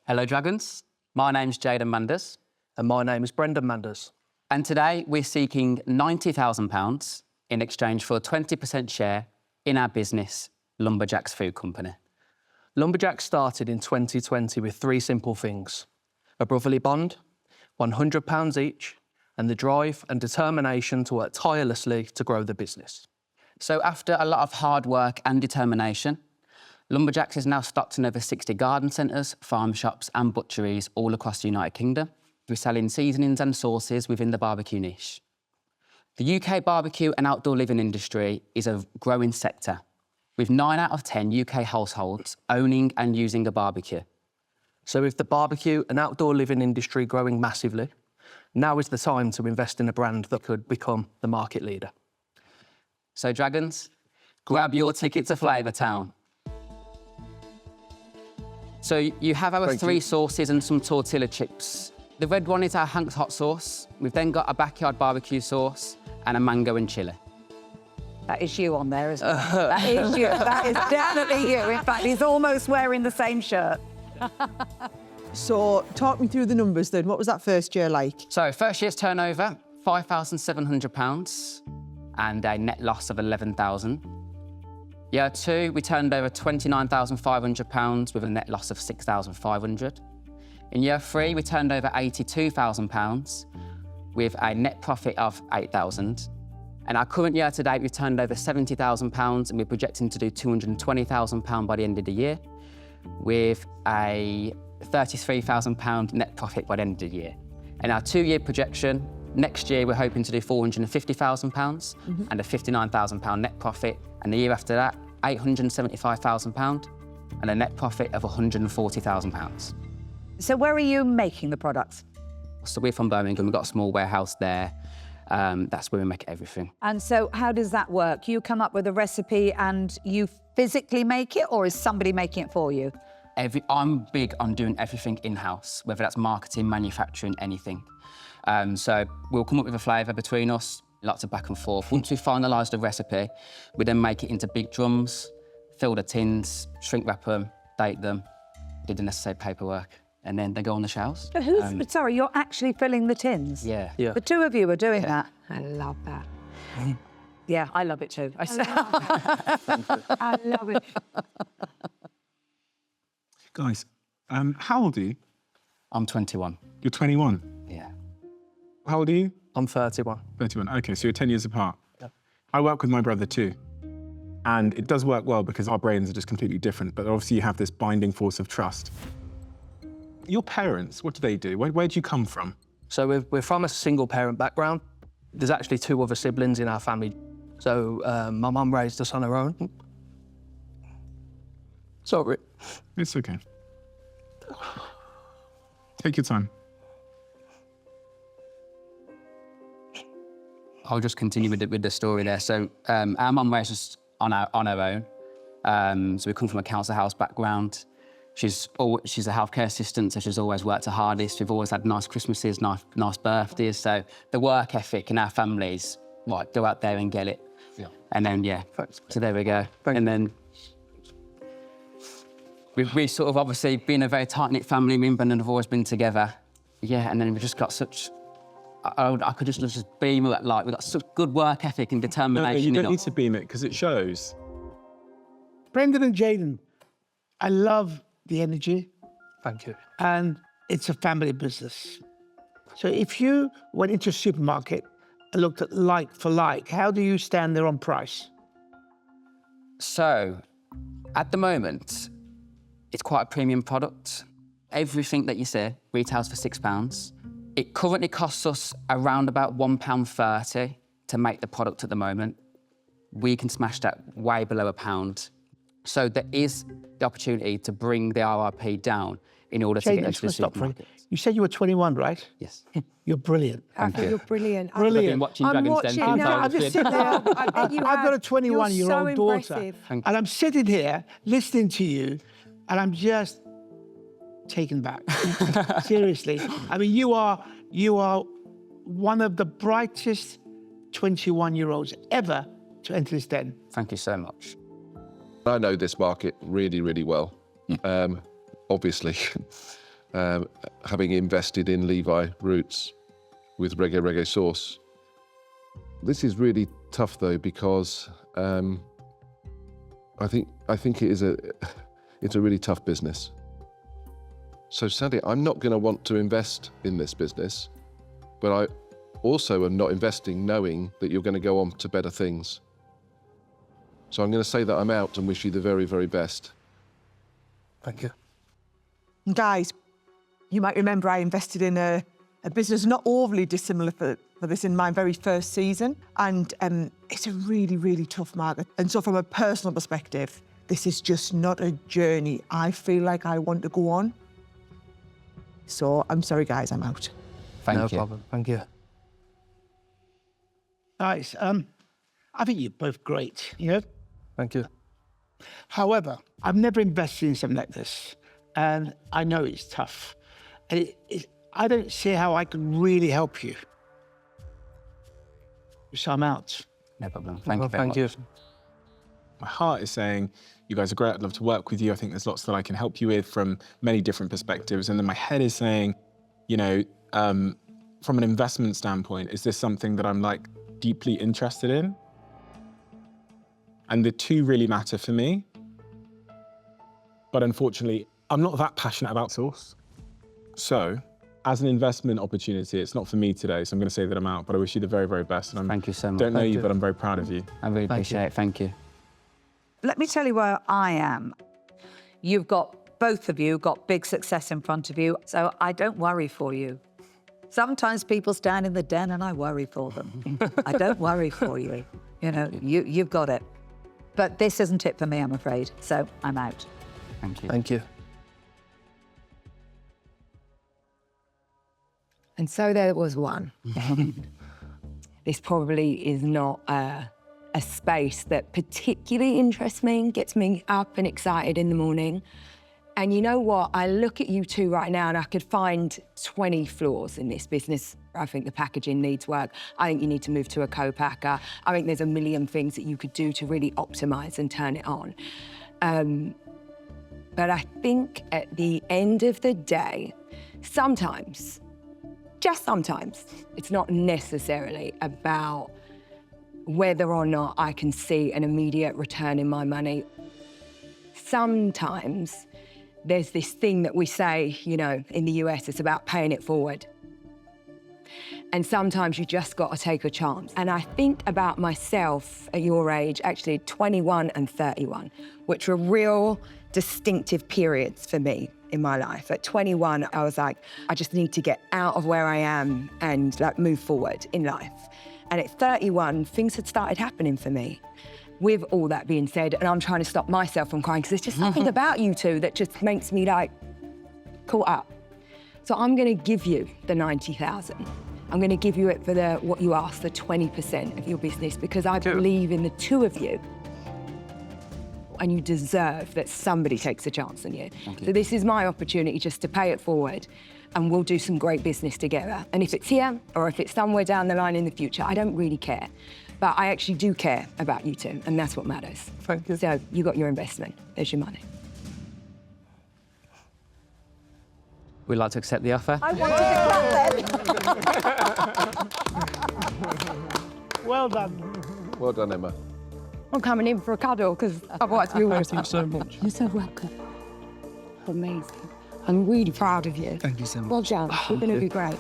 Hello, Dragons. My name's Jaden Manders. And my name is Brendan Manders. And today we're seeking £90,000 in exchange for a 20% share in our business, Lumberjack's Food Company. Lumberjack started in 2020 with three simple things: a brotherly bond, £100 each, and the drive and determination to work tirelessly to grow the business. So after a lot of hard work and determination, Lumberjack's is now stocked in over 60 garden centres, farm shops and butcheries all across the United Kingdom. We're selling seasonings and sauces within the barbecue niche. The UK barbecue and outdoor living industry is a growing sector, with 9 out of 10 UK households owning and using a barbecue. So with the barbecue and outdoor living industry growing massively, now is the time to invest in a brand that could become the market leader. So Dragons, grab your ticket to Flavortown. So you have our three sauces and some tortilla chips. The red one is our Hank's hot sauce. We've then got a backyard barbecue sauce and a mango and chilli. That is you on there, isn't it? That is you. That is definitely you. In fact, he's almost wearing the same shirt. So talk me through the numbers then. What was that first year like? So first year's turnover, £5,700 and a net loss of £11,000. Year two, we turned over £29,500 with a net loss of £6,500. In year three, we turned over £82,000 with a net profit of £8,000. And our current year to date, we've turned over £70,000 and we're projecting to do £220,000 by the end of the year with a £33,000 net profit by the end of the year. And our 2-year projection, next year we're hoping to do £450,000 and a £59,000 net profit. And the year after that, £875,000 and a net profit of £140,000. So where are you making the products? So we're from Birmingham, we've got a small warehouse there. That's where we make everything. And so how does that work? You come up with a recipe and you physically make it, or is somebody making it for you? I'm big on doing everything in-house, whether that's marketing, manufacturing, anything. So we'll come up with a flavour between us, lots of back and forth. Once we've finalised the recipe, we then make it into big drums, fill the tins, shrink wrap them, date them, do the necessary paperwork, and then they go on the shelves. So sorry, you're actually filling the tins? Yeah. The two of you are doing that? I love that. Yeah, I love it too. I love it. Guys, how old are you? I'm 21. You're 21? Yeah. How old are you? I'm 31. 31, okay, so you're 10 years apart. Yep. I work with my brother too. And it does work well because our brains are just completely different, but obviously you have this binding force of trust. Your parents, what do they do? Where do you come from? So we're from a single parent background. There's actually 2 other siblings in our family. So my mum raised us on her own. Sorry. It's okay. Take your time. I'll just continue with the story there. So our mum raised us on her own. So we come from a council house background. She's a healthcare assistant, so she's always worked her hardest. We've always had nice Christmases, nice birthdays. So the work ethic in our families, right, go out there and get it. Yeah. And then, yeah, so there we go. And then we sort of obviously been a very tight-knit family. Me and Brendan have always been together. Yeah, and then we've just got such, I could just beam it, like, we've got such good work ethic and determination. No, you don't need to beam it because it shows. Brendan and Jaden, I love the energy. Thank you. And it's a family business. So if you went into a supermarket and looked at like for like, how do you stand there on price? So, at the moment, it's quite a premium product. Everything that you see retails for £6. It currently costs us around about £1.30 to make the product at the moment. We can smash that way below £1. So there is the opportunity to bring the RRP down in order to get into the supermarket. You said you were 21, right? Yes. You're brilliant. You're brilliant. Brilliant. I've been watching I'm Dragon's watching Den. now. I'm just sitting there. I've got a 21-year-old daughter. And I'm sitting here listening to you, and I'm just taken back. Seriously. I mean, you are one of the brightest 21-year-olds ever to enter this den. Thank you so much. I know this market really, really well, obviously. having invested in Levi Roots with reggae sauce. This is really tough though, because I think it's a really tough business. So sadly, I'm not going to want to invest in this business, but I also am not investing knowing that you're going to go on to better things. So I'm going to say that I'm out and wish you the very, very best. Thank you. Guys, you might remember I invested in a business not overly dissimilar for this in my very first season. And it's a really, really tough market. And so from a personal perspective, this is just not a journey I feel like I want to go on. So I'm sorry, guys, I'm out. Thank No you. problem. Thank you. Guys, I think you're both great, you know? Thank you. However, I've never invested in something like this, and I know it's tough. And I don't see how I can really help you. So I'm out. No problem. Thank you very Thank much. you. My heart is saying, you guys are great, I'd love to work with you. I think there's lots that I can help you with from many different perspectives. And then my head is saying, you know, from an investment standpoint, is this something that I'm like deeply interested in? And the two really matter for me. But unfortunately, I'm not that passionate about sauce. So as an investment opportunity, it's not for me today. So I'm going to say that I'm out, but I wish you the very, very best. And Thank you so much. Don't know Thank you, you. but I'm very proud of you. I really appreciate it. Thank you. Let me tell you where I am. You've got, both of you, got big success in front of you, so I don't worry for you. Sometimes people stand in the den and I worry for them. I don't worry for you. You know, you've got it. But this isn't it for me, I'm afraid, so I'm out. Thank you. Thank you. And so there was one. This probably is not a space that particularly interests me, gets me up and excited in the morning. And you know what? I look at you two right now and I could find 20 flaws in this business. I think the packaging needs work. I think you need to move to a co-packer. I think there's a million things that you could do to really optimize and turn it on. But I think at the end of the day, sometimes, just sometimes, it's not necessarily about whether or not I can see an immediate return in my money. Sometimes there's this thing that we say, you know, in the US, it's about paying it forward. And sometimes you just got to take a chance. And I think about myself at your age, actually 21 and 31, which were real distinctive periods for me in my life. At 21, I was like, I just need to get out of where I am and like move forward in life. And at 31, things had started happening for me. With all that being said, and I'm trying to stop myself from crying because there's just something about you two that just makes me like caught up. So I'm going to give you the 90,000. I'm going to give you it for what you asked, the 20% of your business, because I believe in the two of you. And you deserve that somebody takes a chance on you. So this is my opportunity just to pay it forward, and we'll do some great business together. And if it's here or if it's somewhere down the line in the future, I don't really care. But I actually do care about you two, and that's what matters. Thank you. So you got your investment. There's your money. We'd like to accept the offer. I wanted to clap then. Well done. Well done, Emma. I'm coming in for a cuddle because otherwise we won't. Thank you so much. You're so welcome. Amazing. I'm really proud of you. Thank you so much. Well done. You're going to be great.